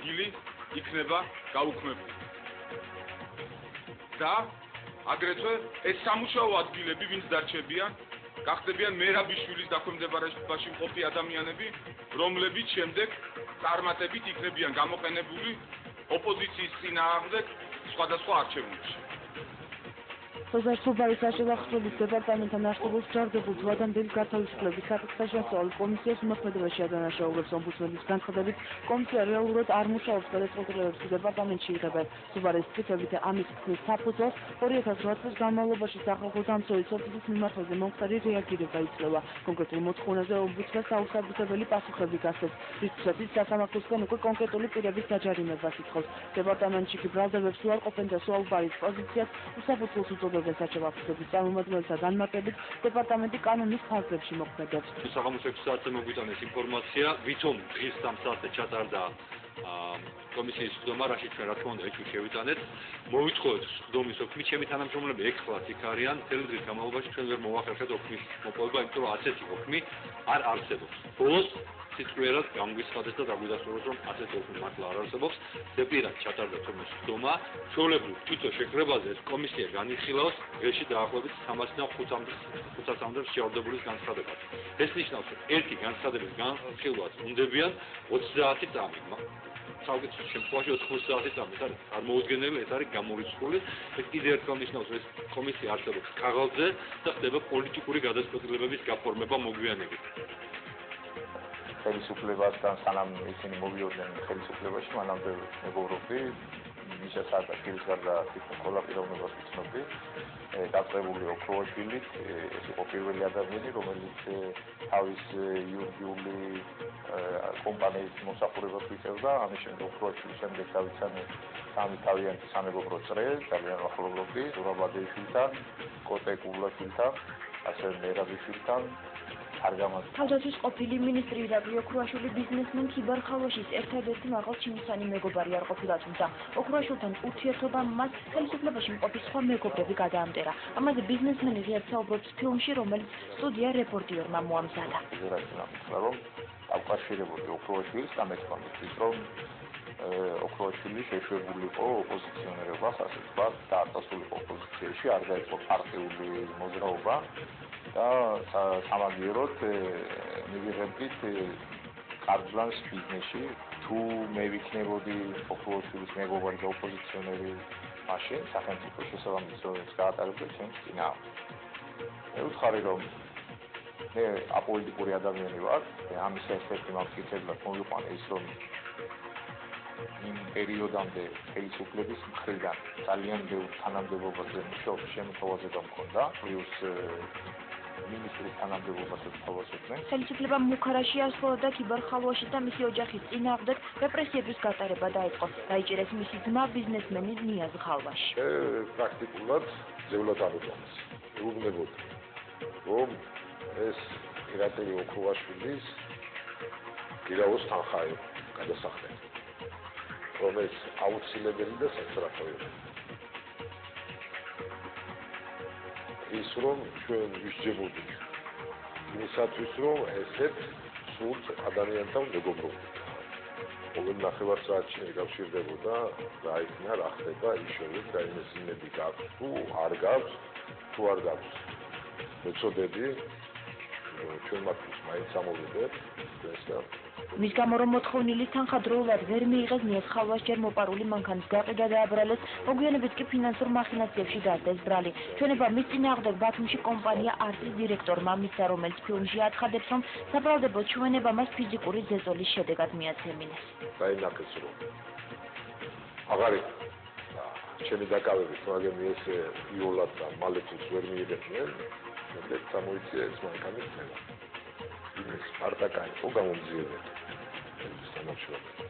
ადგილი იქნება გაუქმებული. და აგრეთვე ეს სამუშაო ადგილები, ვინც დარჩებიან, გახდებიან მერაბიშვილის დაქვემდებარებაში მყოფი ადამიანები, რომლებიც შემდეგ წარმატებით იქნებიან გამოყენებული ოპოზიციის წინააღმდეგ სხვადასხვა არჩევნებში. Სოციალ-სუბარის აღშევახსნების დეპარტამენტთან არსებობს ჯარდობილ ვადამდელი გათავისუფლების საკითხთა შესწავლით კომისიას უმოქმედებაში ადანაშაულებს ომბუდსმენის განცხადებით, კომისია რეალურად არ მუშაობს გადაწყვეტილებებს დეპარტამენტში იღებენ. სუბარის თვითებით ამის ხმის საფუძველს 2008 წლის განმავლობაში სახალხო დამცველის ოფისის მიმართვაზე მომხდარი რეაგირება იძლევა. კონკრეტულ მოთხოვნაზე ომბუდსმენს აუსაბუთებელი პასუხები გასცეს, რისთვისაც სასამართლოსგან უკვე კონკრეტული პირების დაჯარიმებას ითხოვს. დეპარტამენტში კი ბრალდებებს უარყოფენ და სუბარის პოზიციას უსაფუძვლოს უწოდებენ. საჩვენების წარმომადგენელთა განმარტებით დეპარტამენტი კანონის ფარგლებში მოქმედებს. საღამოს 6 საათზე მოგვიტანეს ინფორმაცია, ვითომ დღის 3 საათზე ჩატარდა კომისიის სხდომა, რაშიც რა თქმა უნდა ეჭვი შევიტანეთ. მოვიტყოდეთ სხდომის ოქმი, ჩემი თანამშრომლები ეხლაც იქ არიან, მთელი დღის განმავლობაში ჩვენ ვერ მოვახერხეთ ოქმის მოპოვება, იმიტომ რომ ასეთი ოქმი არ არსებობს. ბოლოს სიტყვიერად გამგვიცხადეს და დაგვიდასტუროს, რომ ასეთი ოქმი მართლა არ არსებობს. ზეპირად ჩატარდა თორმე სხდომა, ჩვეულებრივ თვითონ შეკრებაზე ეს კომისია განიხილავს დღეში დაახლოებით 305-მდე შეავდებული განცხადებად. ეს ნიშნავს, რომ ერთი განცხადების განხილვას უნდებიან 30 წამი. საუკეთესო შემთხვევაში 80 წამი ეს არის წარმოუდგენელი, ეს არის გამორიცხული. ეს კიდევ ერთხელ ნიშნავს, რომ ეს კომისია არსებობს ქაღალდზე და ხდება პოლიტიკური გადაწყვეტილებების გაფორმება მოგვიანებით. ხელისუფლებასთან სანამ ისინი მოვიოდნენ ხელისუფლებაში, მანამდე მეგობრობდი მიშა სააკაშვილის გარდა თვითონ ყველა პიროვნებას ვიცნობდი. დაწყებული ოქროაშვილით, ეს იყო პირველი ადამიანი, რომელიც თავის იურიდიული კომპანიის მოსახურებას ვიწევდა. ამის შემდეგ ოქროაშვილის შემდეგ დავიცანე სამი თავიანთი სამეგობრო წრე, ძალიან ახლობლობდი ზურაბადეიშვილთან, კოტე კულაშვილთან, ასევე მერაბიშვილთან. თავდაცვის ყოფილი მინისტრი ირაკლი ოქროაშვილი ბიზნესმენ ქიბარ ხალვაშის ერთადერთი მაღალჩინოსანი მეგობარი არ ყოფილა, თუმცა ოქროაშვილთან ურთიერთობა მას ხელისუფლებაში მყოფი სხვა მეგობრები გადაამტერა. ამაზე ბიზნესმენი ღიად საუბრობს ფილმში, რომელიც სტუდია რეპორტიერმა მოამზადა. რომ აკავშირებოდი ოქროაშვილის და მე თქვამით, რომ ოქროაშვილი შეშვებული იყო ოპოზიციონერებას, ასე ვთქვათ, და არ დასულიყო ოპოზიციაში, არ დაიწყო პარტიული მოძრაობა. და სამაგიეროდ მივიღებდით კარგლანს ბიზნესში. თუ მე ვიქნებოდი ოქროაშვილის მეგობარი და ოპოზიციონერი, მაშინ სახელმწიფო შესაბამისობას გაატარებდა ჩემს წინააღმდეგ. მე ვუთხარი, რომ მე აპოლიტიკური ადამიანი ვარ, ამის ერთ-ერთი მამტკიცებლად მოვიყვანე ის, რომ იმ პერიოდამდე ხელისუფლების მხრიდან ძალიან ბევრ თანამდებობაზე მუშაობის შემთხვევაზე გამქონდა, პლუს მინისტრის თანამდებობასაც თავაზობდნენ. ხელისუფლებამ მუქარაში ასრულა ქიბარ ხალვაშის და მისი ოჯახის წინააღმდეგ რეპრესიების გატარება დაიწყო. დაიჭირეს მისი ძმა ბიზნესმენი ნიაზ ხალვაში. პრაქტიკულად ძევლად აღიქვამს. ეუბნებოდი, რომ ეს ირაკლი ოქროაშვილის გირაოს თანხაა გადასახლება. რომ ეს აუცილებელი და სასწრაფოა. ის რომ ჩვენ ვისჯებოდით იმისათვის, რომ ესეთ სულ ადამიანთან მეგობრობდით. ყოველ ნახევარსაათში ეკავშირდებოდა და აიქნა რა ხდება, იშოვეთ და იმედი გაქვს თუ არ გაქვს, მეწოდები ჩვენ მათთვის მაინც ამოვიდეთ და მის გამო რომ მოთხოვნილი თანხა დროულად ვერ მიიღეს ნიაზ ხალვას ჯერ მოპარული მანქანის გაყიდა დააბრალეს, მოგვიანებით კი ფინანსურ მახინაციებში დასდეს ბრალი. ჩვენება მის წინააღმდეგ ბათუმში კომპანია არტის დირექტორმა მისცა, რომელიც ფილმში აცხადებს, რომ საბრალდებო ჩვენება მას ფიზიკური ზეწოლის შედეგად მიაცემინეს. დაინახეს, რომ აღარი ჩემი დაკავებით, მაგრამ ეს იოლად და მალეთს ვერ მიიღებდნენ, შემდეგ გამოიწია ეს მანქანის წევა. ის პარტაკანი ხო გამომძიებდა სამშობლოში.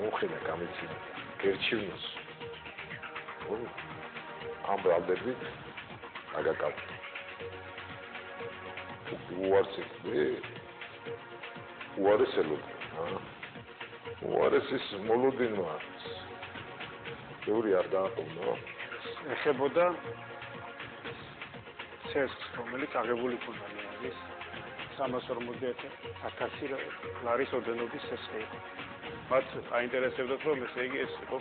მოხდა გამიცი გერჩივნოს. ამ ბრალდებით აგაკავთ. უარესელოდ. უარესის მოლოდინოა. ბევრი არ დააყოვნა. ეხებოდა ცესს, რომელიც აღებული ქონდა ნიაზის 350,000 ლარის ოდენობის ცესს იყო. მათ აინტერესებდათ, რომ ესე იგი ეს იყო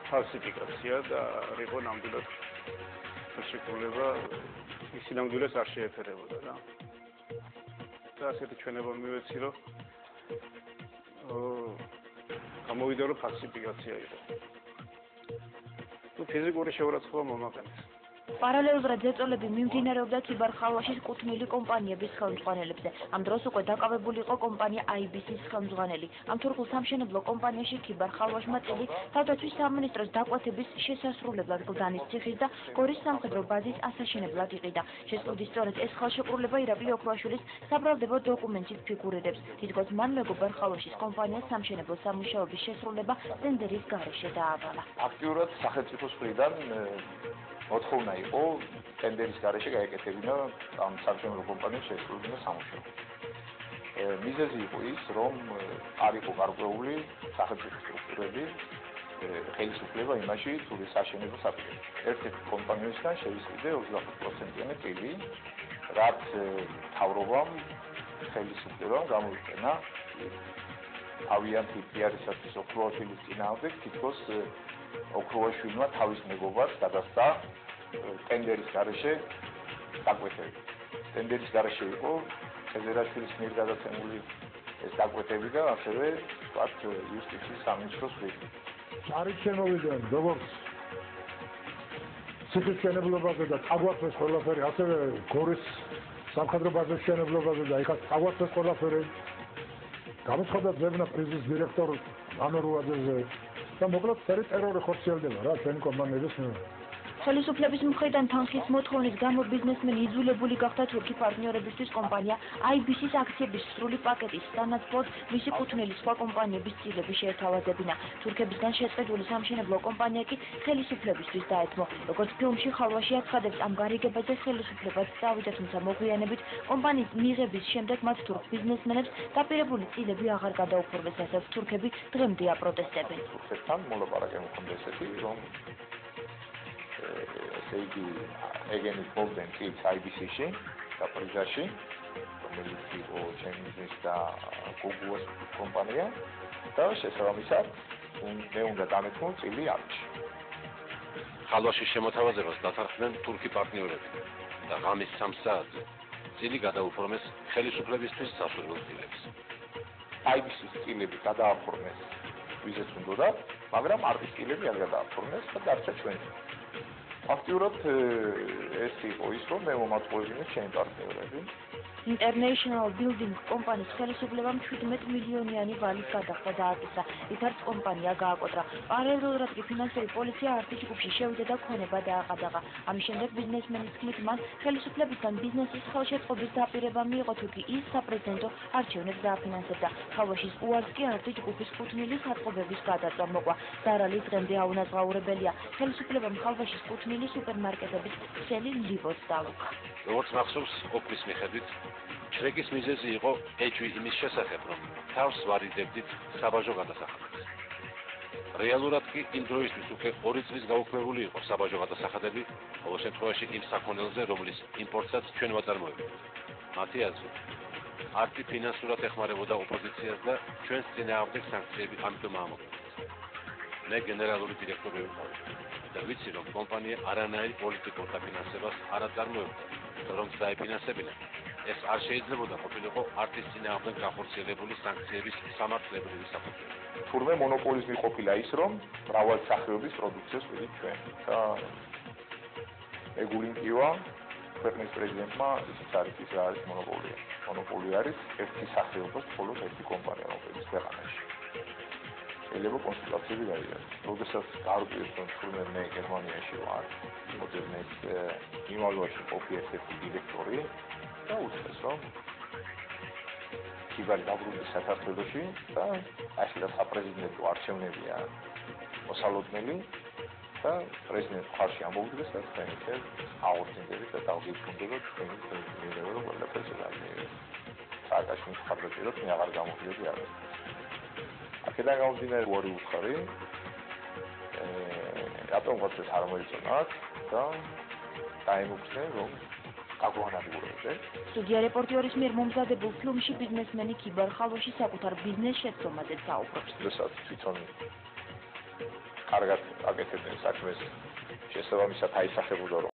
ფალსიფიკაცია და არ იყო ნამდვილად შეფერება, ისი ნამდვილად არ შეეფერებოდა რა. და ასეთი ჩვენება მივეცი, რომ გამოვიდა, რომ ფალსიფიკაცია იყო. თუ ფიზიკური შეურაცხყოფა მომაყენეს. პარალელურად ზეწოლები მიმდინარეობდა ქიბარ-ხალვაშის კუთვნილი კომპანიების ხელმძღვანელებზე. ამ დროს უკვე დაკავებული იყო კომპანია IBC-ს ხელმძღვანელი. ამ თურქულ სამშენებლო კომპანიაში ქიბარ-ხალვაშმა წელი თავდაცვის სამინისტროს დაკვეთების შესასრულებლად გლდანის ციხის და გორის სამხედრო ბაზის ასაშენებლად იყიდა. შესყიდვის სწორედ ეს ხელშეკრულება ირაკლი ოქროაშვილის საბრალდებო დოკუმენტით ფიგურირებს. თითქოს მან მეგობარ-ხალვაშის კომპანიას სამშენებლო სამუშაოების შესრულება ტენდერის გარეშე დაავალა. აქტიურად სახელმწიფოს მხრიდან მოთხოვნა იყო ტენდერის გარეშე გაეკეთებინა ამ სამშენებლო კომპანიის შესრულება სამუშაო. მიზეზი იყო ის, რომ არ იყო გარკვეული სახელმწიფო სტრუქტურები ხელისუფლება იმაში, თუ ეს აშენება საფრთხე. ერთ-ერთი კომპანიისგან შევისყიდე 25%-იანი წილი, რაც თავრობამ ხელისუფლებამ გამოიყენა თავიანთი პიარისათვის ოქროაშვილის წინააღმდეგ, თითქოს ოქროაშვილმა თავის მეგობარს გადასცა ტენდერის გარეშე დაკვეთები. ტენდერის გარეშე იყო ხეზერაშვილის მიერ გადაცემული ეს დაკვეთები და ასევე ვთქვათ იუსტიციის სამინისტროს მხრიდან. არის შემოვიდნენ როგორც ციხის მშენებლობაზე და წაგვათვეს ყველაფერი, ასევე გორის სამხედრო ბაზის მშენებლობაზე და იქაც წაგვათვეს ყველაფერი. გამოცხადდა ძებნა პრიზის დირექტორ ამერუაძეზე და მოკლედ ტერორი ხორციელდება რა ჩვენი კომპანიების მიერ. ხელისუფლების მხრიდან თანხის მოთხოვნის გამო ბიზნესმენი იძულებული გახდა თურქი პარტნიორებისთვის კომპანია IBC-ს აქციების სრული პაკეტის სანაცვლოდ მისი კუთვნილი სხვა კომპანიების წილები შეეთავაზებინა. თურქებისგან შეწყებული სამშენებლო კომპანია კი ხელისუფლებისთვის დაეთმო. როგორც ფილმში ხალვაში აცხადებს, ამ გარიგებაზე ხელისუფლებაც წავიდა, თუმცა მოგვიანებით კომპანიის მიღების შემდეგ მათ თურქ ბიზნესმენებს დაპირებული წილები აღარ გადაუფორმეს, რასაც თურქები დღემდე აპროტესტებენ. თურქებთან მოლაპარაკება მქონდა ესეთი, რომ ესე იგი ეგენით მოვდნენ წილს IBC-ში და პრიზაში, რომელიც იყო ჩემიზის და გუგუას კომპანია და შესაბამისად მე უნდა დამეთმო წილი ამში. ხალვაშის შემოთავაზებას დათანხმდნენ თურქი პარტნიორები და ღამის 3 საათზე წილი გადაუფორმეს ხელისუფლებისთვის სასურველ წილებს. IBC-ს წილები გადააფორმეს ვიზეც უნდა, მაგრამ არტის წილები არ გადააფორმეს და დარჩა ჩვენი. აქტიურად ეს იყო ის, რომ მე მომაწყვევინე ჩემი პარტნიორები. International Building კომპანიის ხელისუფლებამ 17 მილიონიანი ვალის გადახდა დააკისრა. ითარც კომპანია გააკოტრა. პარალელურად კი ფინანსური პოლიცია არტის ჯგუფში შევიდა და ქონება დააყადაღა. ამის შემდეგ ბიზნესმენის თქმით მან ხელისუფლებისგან ბიზნესის ხელშეწყობის დაპირება მიიღო, თუ კი ის საპრეზიდენტო არჩევნებს დააფინანსებდა. ხალვაშის უარს კი არტის ჯგუფის კუთვნილი საწყობების გადაწვა მოყვა. ზარალი დღემდე აუნაზღაურებელია. ხელისუფლებამ ხალვაშის კუთვნილი სუპერმარკეტების ქსელი ლიბოც დაუკა. როგორც მახსოვს, ყოფის მიხედვით შრეკის მიზეზი იყო ეჭვი იმის შესახებ, რომ თავს ვარიდებდით საბაჟო გადასახადებს. რეალურად კი იმ დროისთვის უკვე 2 წლის გაუქმებული იყო საბაჟო გადასახადები, ყოველ შემთხვევაში იმ საქონელზე, რომლის იმპორტსაც ჩვენ ვაწარმოებდით. მათი აზრით, არტი ფინანსურად ეხმარებოდა ოპოზიციას და ჩვენს წინააღმდეგ სანქციები ამიტომ ამოქმედეს. მე გენერალური დირექტორი ვიყავი და ვიცი, რომ კომპანია არანაირ პოლიტიკურ დაფინანსებას არ აწარმოებდა, რომ დაიფინანსებინა. ეს არ შეიძლებოდა ყოფილიყო არტის წინააღმდეგ განხორციელებული სანქციების სამართლებრივი საფუძველი. თურმე მონოპოლიზმი ყოფილა ის, რომ მრავალი სახეობის პროდუქციას ვიდით ჩვენ. და ეგულინკივა ქვეყნის პრეზიდენტმა ისიც არის ის რა არის მონოპოლია. მონოპოლია არის ერთი სახეობის მხოლოდ ერთი კომპანია, რომელიც ქვეყანაში. შეიძლება კონსულტაციები გაიგოს. როდესაც გარკვევს, რომ თურმე მე გერმანიაში ვარ, მოდერნის იმალოში ყოფილი ერთ-ერთი დირექტორი და უცხეს, რომ ქიბარი დაბრუნდა საქართველოში და ახლა საპრეზიდენტო არჩევნებია მოსალოდნელი და პრეზიდენტ ხარში ამოვიდეს და თქვენ აღორძინდებით და დავგიჩნდება თქვენი პრეზიდენტი რომ ყველაფერს არის. სააკაშვილის ხარდაჭერას მე აღარ გამოვიდები არა. აქედან გამომდინარე ორი უცხარი რატომ ვაცეს არ მოიწონათ და დაემუქრნენ რომ აგვანადგურებზე. სტუდია რეპორტიორის მიერ მომზადებულ ფილმში ბიზნესმენი ქიბარ ხალოში საკუთარ ბიზნეს შეცდომაზე საუბრობს. როდესაც თვითონ კარგად აკეთებდნენ საქმეს, შესაბამისად აისახებოდა რომ